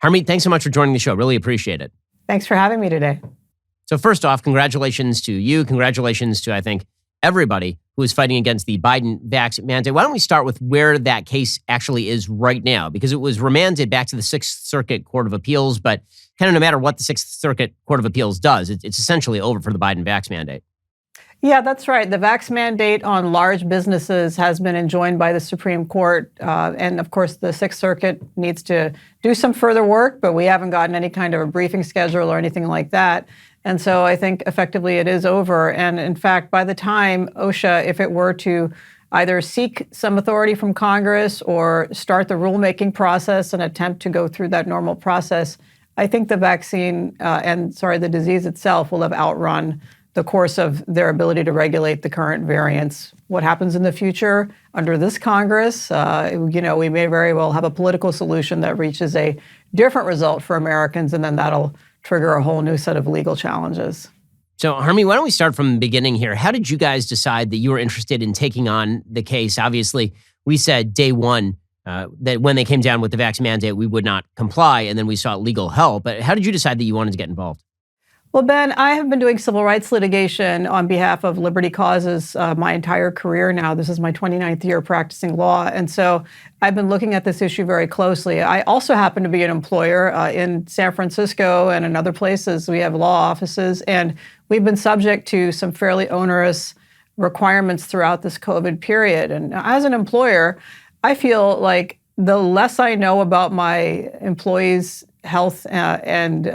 Harmeet, thanks so much for joining the show. Really appreciate it. Thanks for having me today. So first off, congratulations to you. Congratulations to, I think, everybody who is fighting against the Biden vax mandate. Why don't we start with where that case actually is right now? Because it was remanded back to the Sixth Circuit Court of Appeals, but kind of no matter what the Sixth Circuit Court of Appeals does, it's essentially over for the Biden vax mandate. Yeah, that's right. The vax mandate on large businesses has been enjoined by the Supreme Court. And of course, the Sixth Circuit needs to do some further work, but we haven't gotten any kind of a briefing schedule or anything like that. And so I think effectively it is over. And in fact, by the time OSHA, if it were to either seek some authority from Congress or start the rulemaking process and attempt to go through that normal process, I think the disease itself will have outrun the course of their ability to regulate the current variants. What happens in the future under this Congress, we may very well have a political solution that reaches a different result for Americans, and then that'll trigger a whole new set of legal challenges. So, Harmeet, why don't we start from the beginning here? How did you guys decide that you were interested in taking on the case? Obviously, we said day one that when they came down with the vax mandate, we would not comply, and then we sought legal help. But how did you decide that you wanted to get involved? Well, Ben, I have been doing civil rights litigation on behalf of liberty causes my entire career now. This is my 29th year practicing law. And so I've been looking at this issue very closely. I also happen to be an employer in San Francisco and in other places. We have law offices, and we've been subject to some fairly onerous requirements throughout this COVID period. And as an employer, I feel like the less I know about my employees' health and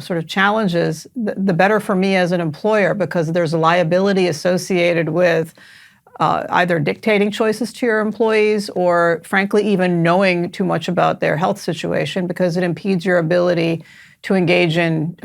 sort of challenges, the better for me as an employer, because there's a liability associated with either dictating choices to your employees or, frankly, even knowing too much about their health situation, because it impedes your ability to engage in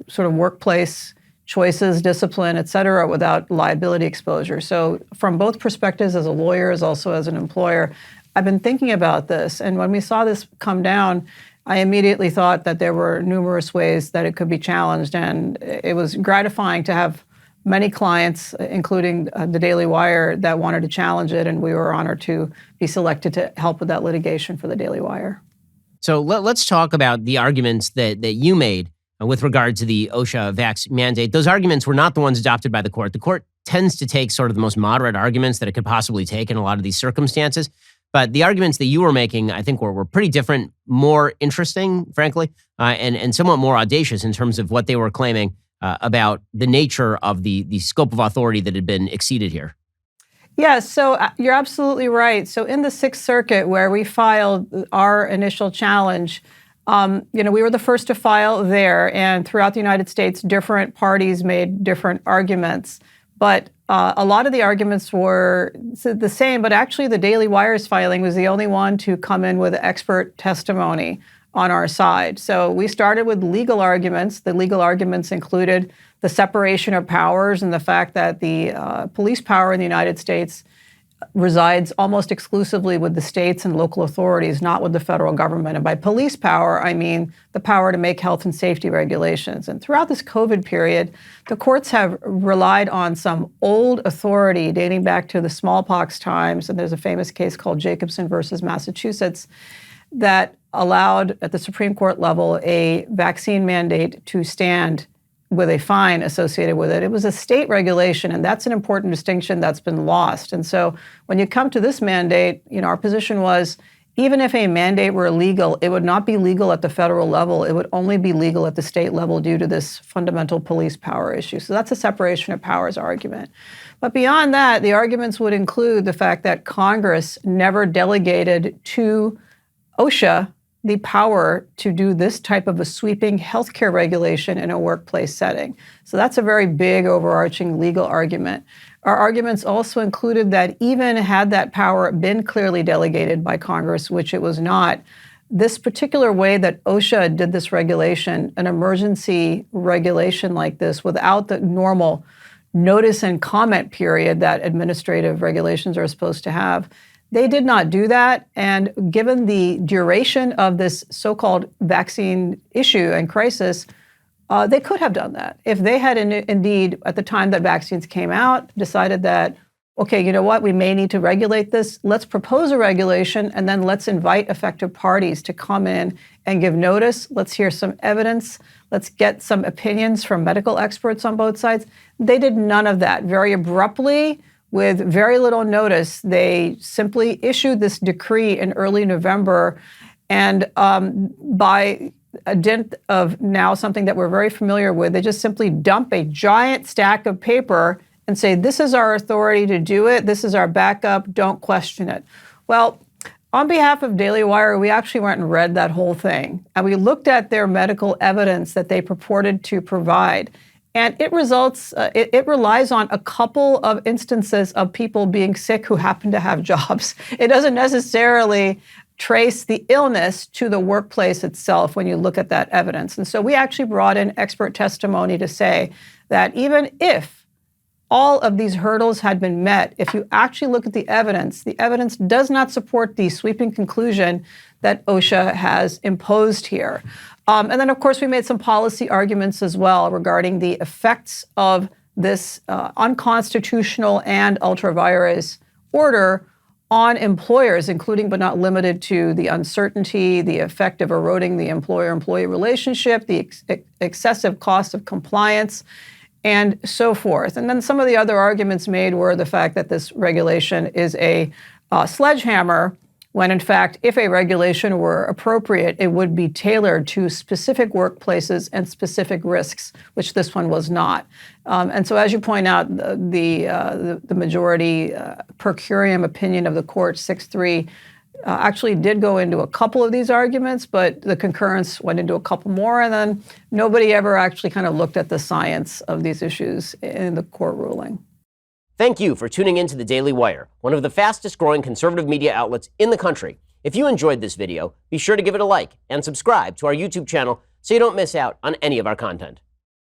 sort of workplace choices, discipline, et cetera, without liability exposure. So from both perspectives, as a lawyer, as also as an employer, I've been thinking about this. And when we saw this come down, I immediately thought that there were numerous ways that it could be challenged. And it was gratifying to have many clients, including the Daily Wire, that wanted to challenge it. And we were honored to be selected to help with that litigation for the Daily Wire. So let's talk about the arguments that you made with regard to the OSHA vax mandate. Those arguments were not the ones adopted by the court. The court tends to take sort of the most moderate arguments that it could possibly take in a lot of these circumstances. But the arguments that you were making, I think, were pretty different, more interesting, frankly, and somewhat more audacious in terms of what they were claiming about the nature of the scope of authority that had been exceeded here. Yeah, so you're absolutely right. So in the Sixth Circuit, where we filed our initial challenge, we were the first to file there. And throughout the United States, different parties made different arguments. But a lot of the arguments were the same, but actually the Daily Wire's filing was the only one to come in with expert testimony on our side. So we started with legal arguments. The legal arguments included the separation of powers and the fact that the police power in the United States resides almost exclusively with the states and local authorities, not with the federal government. And by police power, I mean the power to make health and safety regulations. And throughout this COVID period, the courts have relied on some old authority dating back to the smallpox times. And there's a famous case called Jacobson versus Massachusetts that allowed, at the Supreme Court level, a vaccine mandate to stand with a fine associated with it. It was a state regulation, and that's an important distinction that's been lost. And so when you come to this mandate, our position was, even if a mandate were illegal, it would not be legal at the federal level. It would only be legal at the state level due to this fundamental police power issue. So that's a separation of powers argument. But beyond that, the arguments would include the fact that Congress never delegated to OSHA the power to do this type of a sweeping healthcare regulation in a workplace setting. So that's a very big overarching legal argument. Our arguments also included that even had that power been clearly delegated by Congress, which it was not, this particular way that OSHA did this regulation, an emergency regulation like this without the normal notice and comment period that administrative regulations are supposed to have, they did not do that. And given the duration of this so-called vaccine issue and crisis, they could have done that. If they had indeed, at the time that vaccines came out, decided that okay, you know what, we may need to regulate this. Let's propose a regulation, and then let's invite affected parties to come in and give notice. Let's hear some evidence. Let's get some opinions from medical experts on both sides. They did none of that. Very abruptly, with very little notice, they simply issued this decree in early November. And by a dint of now something that we're very familiar with, they just simply dump a giant stack of paper and say, this is our authority to do it. This is our backup. Don't question it. Well, on behalf of Daily Wire, we actually went and read that whole thing. And we looked at their medical evidence that they purported to provide. And it relies on a couple of instances of people being sick who happen to have jobs. It doesn't necessarily trace the illness to the workplace itself when you look at that evidence. And so we actually brought in expert testimony to say that even if all of these hurdles had been met, if you actually look at the evidence does not support the sweeping conclusion that OSHA has imposed here. And then, of course, we made some policy arguments as well regarding the effects of this unconstitutional and ultra-virus order on employers, including but not limited to the uncertainty, the effect of eroding the employer-employee relationship, the excessive cost of compliance, and so forth. And then some of the other arguments made were the fact that this regulation is a sledgehammer, when in fact, if a regulation were appropriate, it would be tailored to specific workplaces and specific risks, which this one was not. And so as you point out, the majority per curiam opinion of the court, 6-3, actually did go into a couple of these arguments, but the concurrence went into a couple more, and then nobody ever actually kind of looked at the science of these issues in the court ruling. Thank you for tuning in to the Daily Wire, one of the fastest growing conservative media outlets in the country. If you enjoyed this video, be sure to give it a like and subscribe to our YouTube channel so you don't miss out on any of our content.